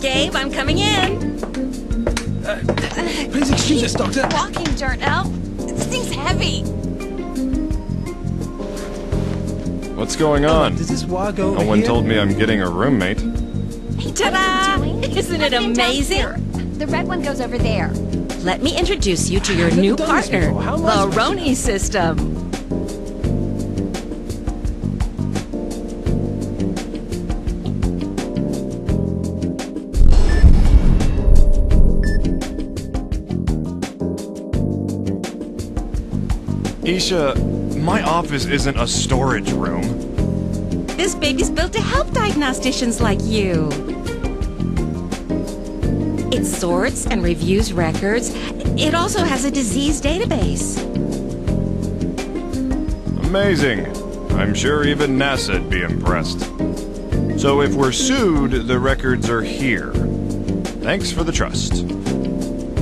Gabe, I'm coming in. Please excuse us, Doctor. Walking dirt now. This thing's heavy. What's going on? Does this wire go over No one here? told me I'm getting a roommate. Ta-da! Isn't it amazing? The red one goes over there. Let me introduce you to your I've never new done this partner, before. How am I the supposed to Roni system. Isha, my office isn't a storage room. This baby's built to help diagnosticians like you. It sorts and reviews records. It also has a disease database. Amazing. I'm sure even NASA'd be impressed. So if we're sued, the records are here. Thanks for the trust.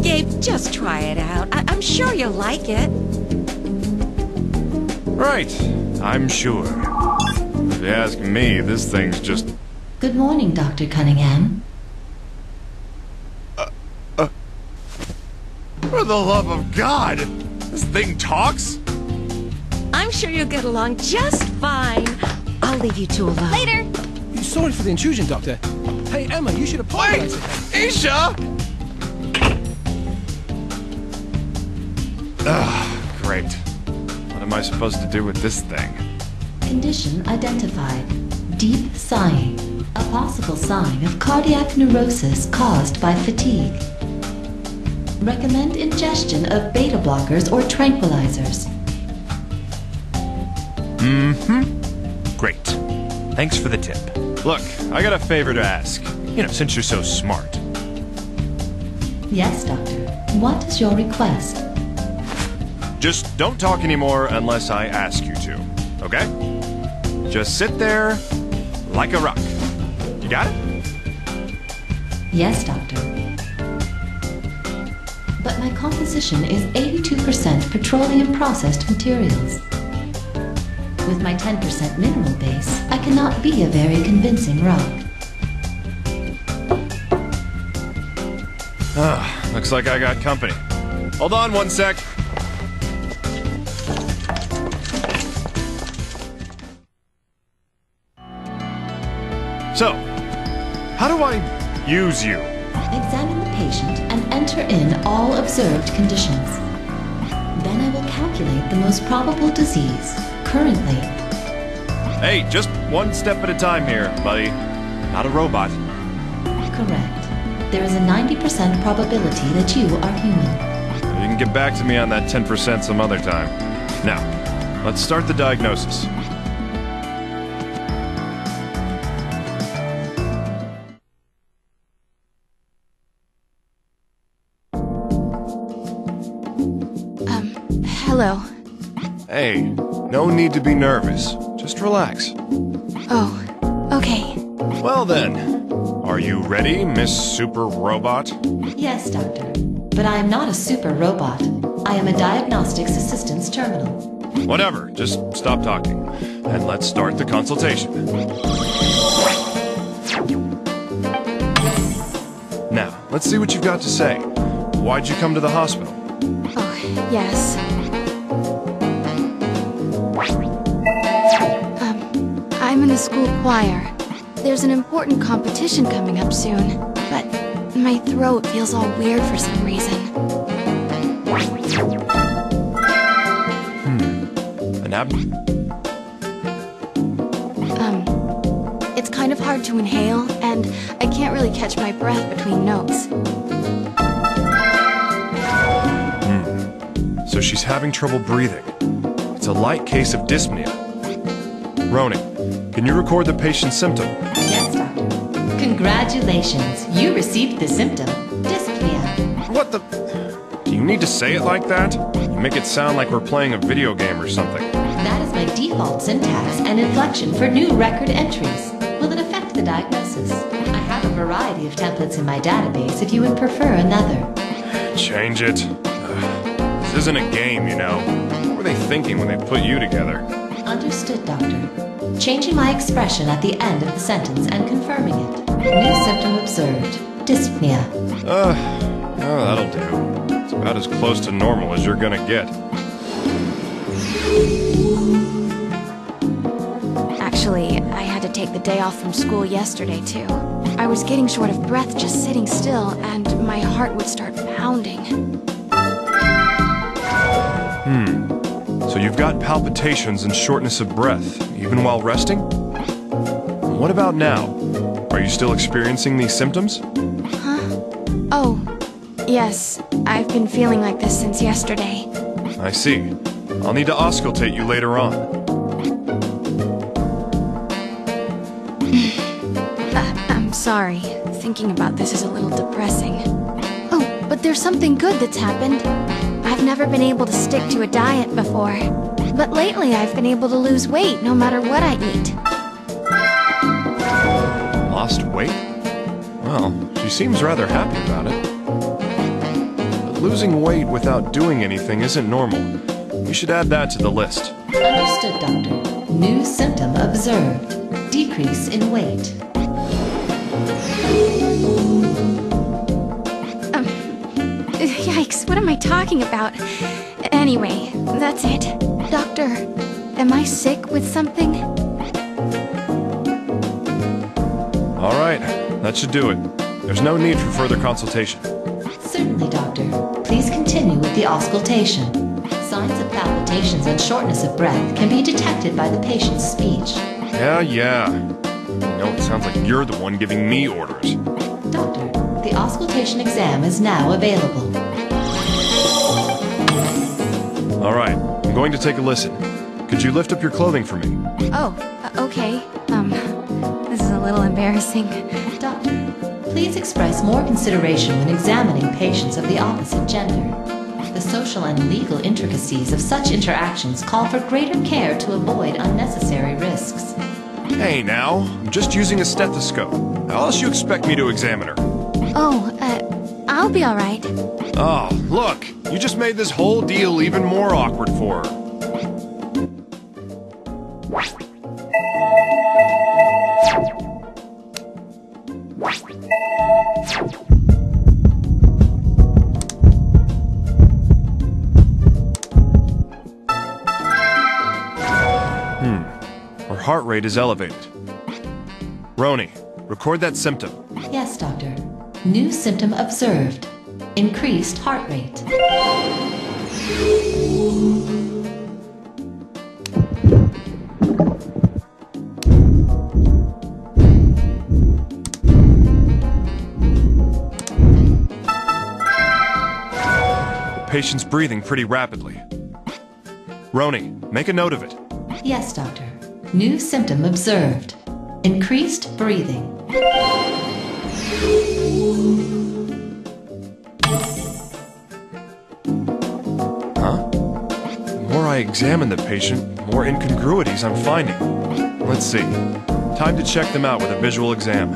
Gabe, just try it out. I'm sure you'll like it. Right, I'm sure. If you ask me, this thing's just... Good morning, Dr. Cunningham. For the love of God! This thing talks? I'm sure you'll get along just fine. I'll leave you two alone. Later! Sorry for the intrusion, Doctor. Hey, Emma, you should apologize. Isha! Great. What am I supposed to do with this thing? Condition identified. Deep sighing. A possible sign of cardiac neurosis caused by fatigue. Recommend ingestion of beta blockers or tranquilizers. Great. Thanks for the tip. Look, I got a favor to ask. You know, since you're so smart. Yes, Doctor. What is your request? Just don't talk anymore unless I ask you to, okay? Just sit there like a rock. You got it? Yes, Doctor. But my composition is 82% petroleum processed materials. With my 10% mineral base, I cannot be a very convincing rock. Looks like I got company. Hold on one sec. So, how do I use you? Examine the patient and enter in all observed conditions. Then I will calculate the most probable disease, currently. Hey, just one step at a time here, buddy. Not a robot. Correct. There is a 90% probability that you are human. You can get back to me on that 10% some other time. Now, let's start the diagnosis. Hello. Hey, no need to be nervous. Just relax. Oh, okay. Well then, are you ready, Miss Super Robot? Yes, Doctor. But I am not a super robot. I am a diagnostics assistance terminal. Whatever, just stop talking. And let's start the consultation. Now, let's see what you've got to say. Why'd you come to the hospital? Oh, yes. I'm in the school choir. There's an important competition coming up soon, but my throat feels all weird for some reason. An It's kind of hard to inhale, and I can't really catch my breath between notes. So she's having trouble breathing. It's a light case of dyspnea. Roni, can you record the patient's symptom? Yes, Doctor. Congratulations. You received the symptom, dyspnea. What the... Do you need to say it like that? You make it sound like we're playing a video game or something. That is my default syntax and inflection for new record entries. Will it affect the diagnosis? I have a variety of templates in my database if you would prefer another. Change it. This isn't a game, you know. What were they thinking when they put you together? Understood, Doctor. Changing my expression at the end of the sentence and confirming it. New symptom observed. Dyspnea. Oh, that'll do. It's about as close to normal as you're gonna get. Actually, I had to take the day off from school yesterday, too. I was getting short of breath just sitting still, and my heart would start pounding. So you've got palpitations and shortness of breath, even while resting? What about now? Are you still experiencing these symptoms? Oh, yes. I've been feeling like this since yesterday. I see. I'll need to auscultate you later on. I'm sorry. Thinking about this is a little depressing. Oh, but there's something good that's happened. I've never been able to stick to a diet before. But lately I've been able to lose weight no matter what I eat. Lost weight? Well, she seems rather happy about it. But losing weight without doing anything isn't normal. You should add that to the list. Understood, Doctor. New symptom observed. Decrease in weight. Yikes, what am I talking about? Anyway, that's it. Doctor, am I sick with something? All right, that should do it. There's no need for further consultation. Certainly, Doctor. Please continue with the auscultation. Signs of palpitations and shortness of breath can be detected by the patient's speech. Yeah. You know, it sounds like you're the one giving me orders. Doctor, the auscultation exam is now available. All right, I'm going to take a listen. Could you lift up your clothing for me? Oh, okay. This is a little embarrassing. Doctor, please express more consideration when examining patients of the opposite gender. The social and legal intricacies of such interactions call for greater care to avoid unnecessary risks. Hey now, I'm just using a stethoscope. How else you expect me to examine her? Oh, I'll be alright. Oh, look! You just made this whole deal even more awkward for her. Her heart rate is elevated. Roni, record that symptom. Yes, Doctor. New symptom observed. Increased heart rate. The patient's breathing pretty rapidly. Roni, make a note of it. Yes, Doctor. New symptom observed. Increased breathing. The more I examine the patient, the more incongruities I'm finding. Let's see. Time to check them out with a visual exam.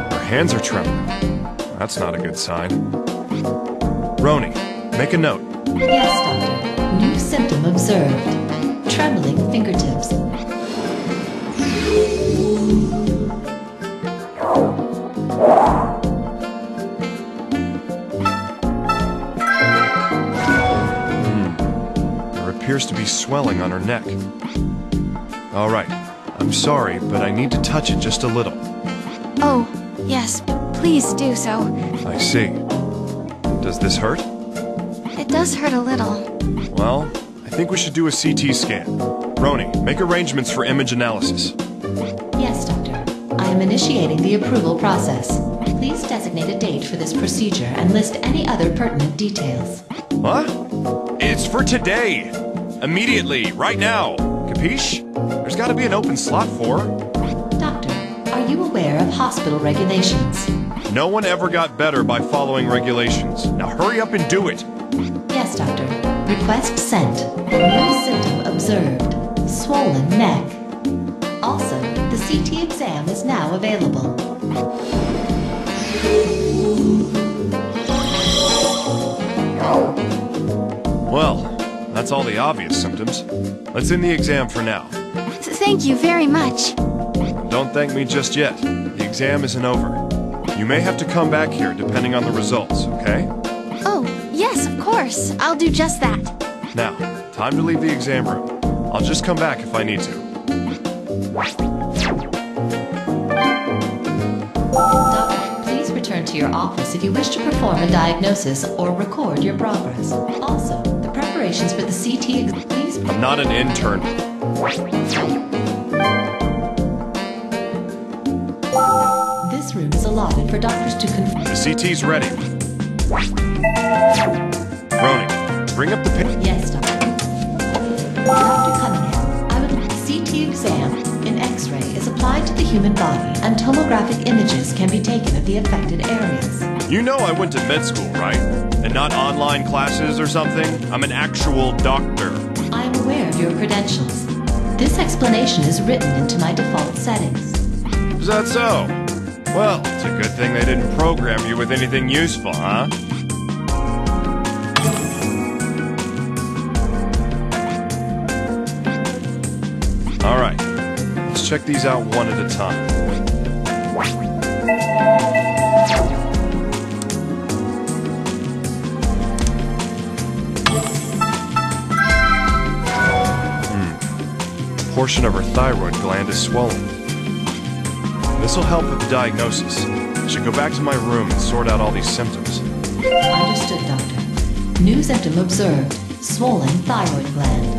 Her hands are trembling. That's not a good sign. Roni, make a note. Yes, Doctor. New symptom observed. Trembling fingertips. There appears to be swelling on her neck. All right, I'm sorry, but I need to touch it just a little. Oh, yes, please do so. I see. Does this hurt? It does hurt a little. Well, I think we should do a CT scan. Roni, make arrangements for image analysis. Yes, Doctor. I am initiating the approval process. Please designate a date for this procedure and list any other pertinent details. What? It's for today! Immediately, right now! Capiche? There's gotta be an open slot for her. Doctor, are you aware of hospital regulations? No one ever got better by following regulations. Now hurry up and do it! Yes, Doctor. Request sent. New symptom observed. Swollen neck. Also, the CT exam is now available. that's all the obvious symptoms. Let's end the exam for now. Thank you very much. Don't thank me just yet. The exam isn't over. You may have to come back here depending on the results, okay? Oh, yes, of course. I'll do just that. Now, time to leave the exam room. I'll just come back if I need to. Doctor, please return to your office if you wish to perform a diagnosis or record your progress. Also, the preparations for the CT please... I'm not an intern. This room is allotted for doctors to confirm. The CT's ready. Roni, bring up the picture. Yes, Doctor. Dr. Cunningham, I would like CT exam in X-ray is applied to the human body and tomographic images can be taken of the affected areas. You know I went to med school, right? And not online classes or something? I'm an actual doctor. I am aware of your credentials. This explanation is written into my default settings. Is that so? Well, it's a good thing they didn't program you with anything useful, huh? Alright, let's check these out one at a time. A portion of her thyroid gland is swollen. This'll help with the diagnosis. I should go back to my room and sort out all these symptoms. Understood, Doctor. New symptom observed. Swollen thyroid gland.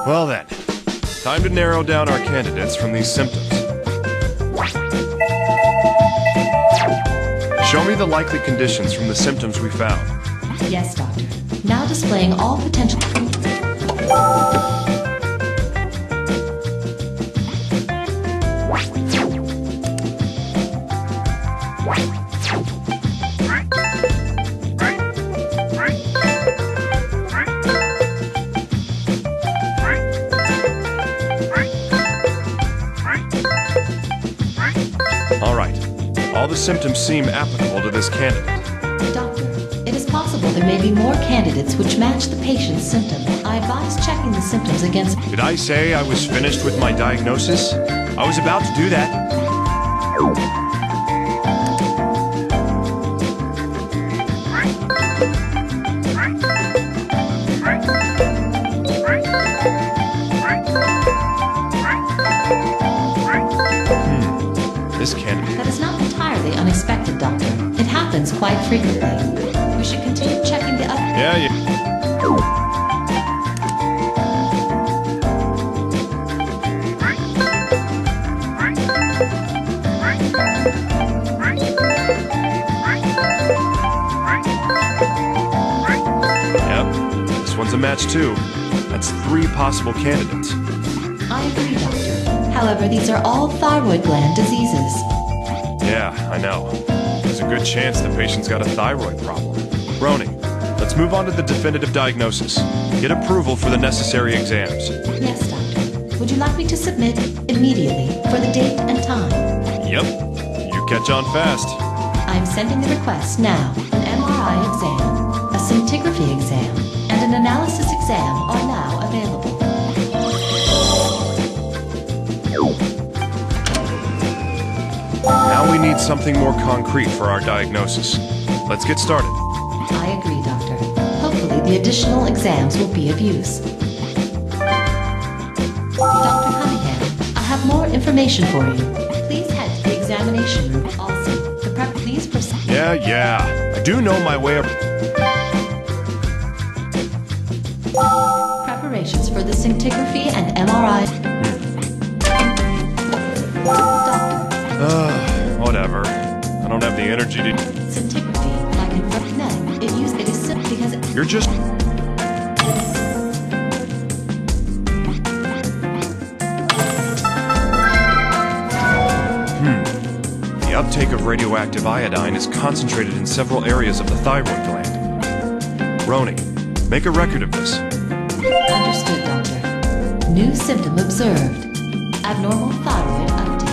Well then, time to narrow down our candidates from these symptoms. Show me the likely conditions from the symptoms we found. Yes, Doctor. Now displaying all potential... All right. All the symptoms seem applicable to this candidate. Doctor, it is possible there may be more candidates which match the patient's symptom. I advise checking the symptoms against... Did I say I was finished with my diagnosis? I was about to do that. This candidate. That is not entirely unexpected, Doctor. It happens quite frequently. We should continue checking the other... Yeah. Yep, this one's a match too. That's 3 possible candidates. I agree, Doctor. However, these are all thyroid gland diseases. Yeah, I know. There's a good chance the patient's got a thyroid problem. Roni, let's move on to the definitive diagnosis. Get approval for the necessary exams. Yes, Doctor. Would you like me to submit immediately for the date and time? Yep, you catch on fast. I'm sending the request now. An MRI exam, a scintigraphy exam, and an analysis exam are now available. Now we need something more concrete for our diagnosis. Let's get started. I agree, Doctor. Hopefully the additional exams will be of use. Dr. Cunningham, I have more information for you. Please head to the examination room. Also, the prep, please proceed. Yeah. I do know my way up. Preparations for the scintigraphy and MRI. Doctor, Whatever. I don't have the energy to... scintigraphy, like in net, it is simple because... You're just... The uptake of radioactive iodine is concentrated in several areas of the thyroid gland. Roni, make a record of this. Understood, Doctor. New symptom observed. Abnormal thyroid uptake.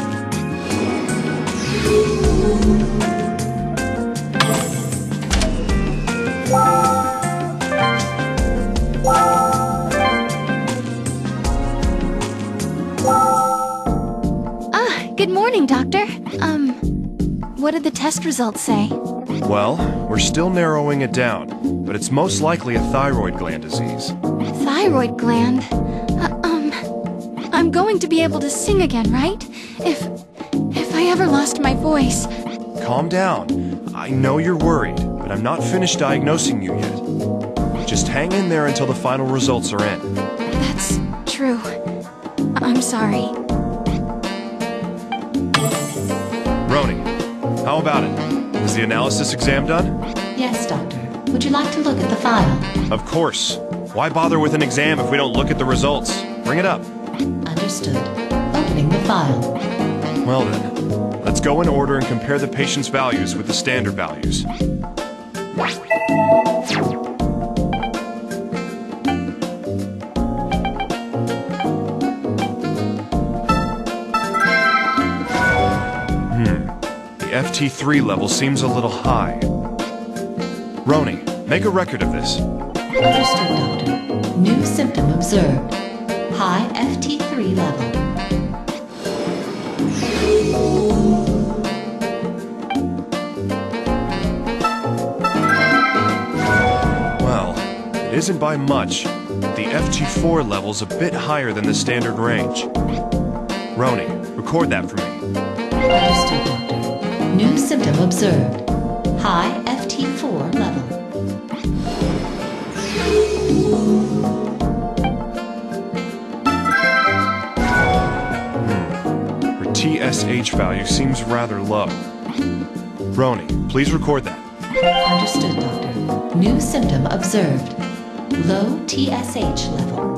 Good morning, Doctor. What did the test results say? Well, we're still narrowing it down, but it's most likely a thyroid gland disease. Thyroid gland? I'm going to be able to sing again, right? If I ever lost my voice. Calm down. I know you're worried, but I'm not finished diagnosing you yet. Just hang in there until the final results are in. That's true. I'm sorry. Roni, how about it? Is the analysis exam done? Yes, Doctor. Would you like to look at the file? Of course. Why bother with an exam if we don't look at the results? Bring it up. Understood. Opening the file. Well then, let's go in order and compare the patient's values with the standard values. The FT3 level seems a little high. Roni, make a record of this. Understood, Doctor. New symptom observed. High FT3 level. Well, it isn't by much. The FT4 level's a bit higher than the standard range. Roni, record that for me. Understood, Doctor. New symptom observed. High FT4 level. Her TSH value seems rather low. Roni, please record that. Understood, Doctor. New symptom observed. Low TSH level.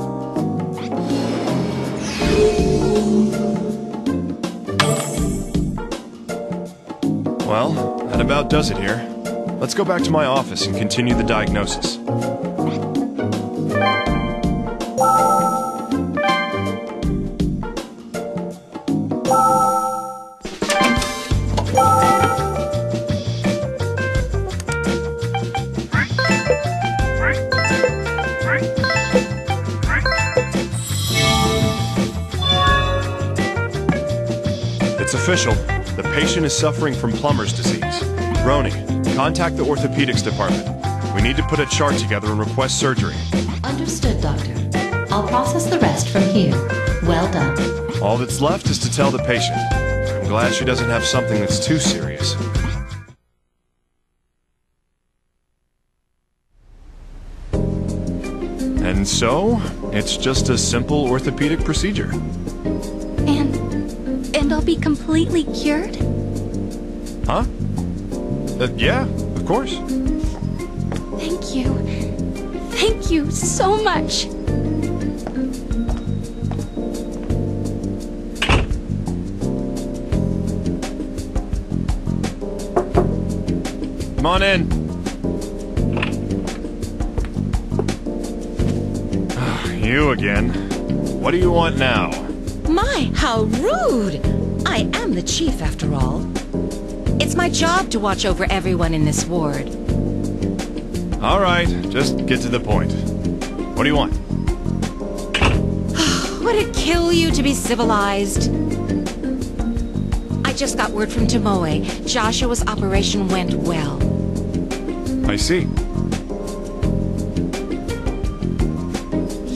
Well, that about does it here. Let's go back to my office and continue the diagnosis. It's official. The patient is suffering from plumber's disease. Roni, contact the orthopedics department. We need to put a chart together and request surgery. Understood, Doctor. I'll process the rest from here. Well done. All that's left is to tell the patient. I'm glad she doesn't have something that's too serious. And so, it's just a simple orthopedic procedure. And I'll be completely cured? Huh? Yeah, of course. Thank you. Thank you so much. Come on in. You again. What do you want now? My, how rude! I am the chief, after all. It's my job to watch over everyone in this ward. All right, just get to the point. What do you want? Would it kill you to be civilized? I just got word from Tomoe. Joshua's operation went well. I see.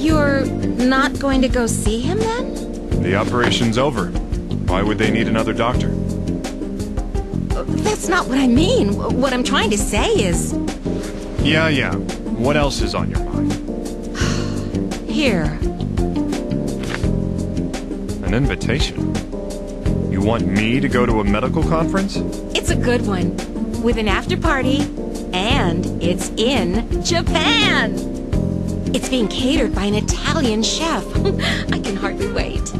You're not going to go see him then? The operation's over. Why would they need another doctor? That's not what I mean. What I'm trying to say is... Yeah. What else is on your mind? Here. An invitation? You want me to go to a medical conference? It's a good one. With an after party. And it's in Japan! It's being catered by an Italian chef. I can hardly wait.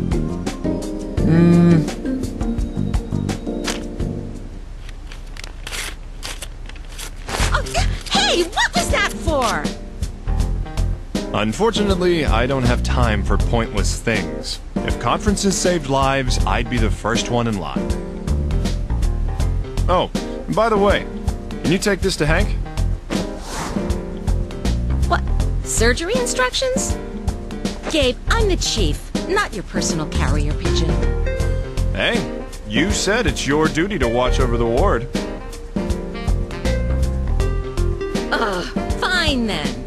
Oh, hey, what was that for? Unfortunately, I don't have time for pointless things. If conferences saved lives, I'd be the first one in line. Oh, and by the way, can you take this to Hank? What? Surgery instructions? Gabe, I'm the chief, not your personal carrier pigeon. Hey, you said it's your duty to watch over the ward. Ugh, fine then.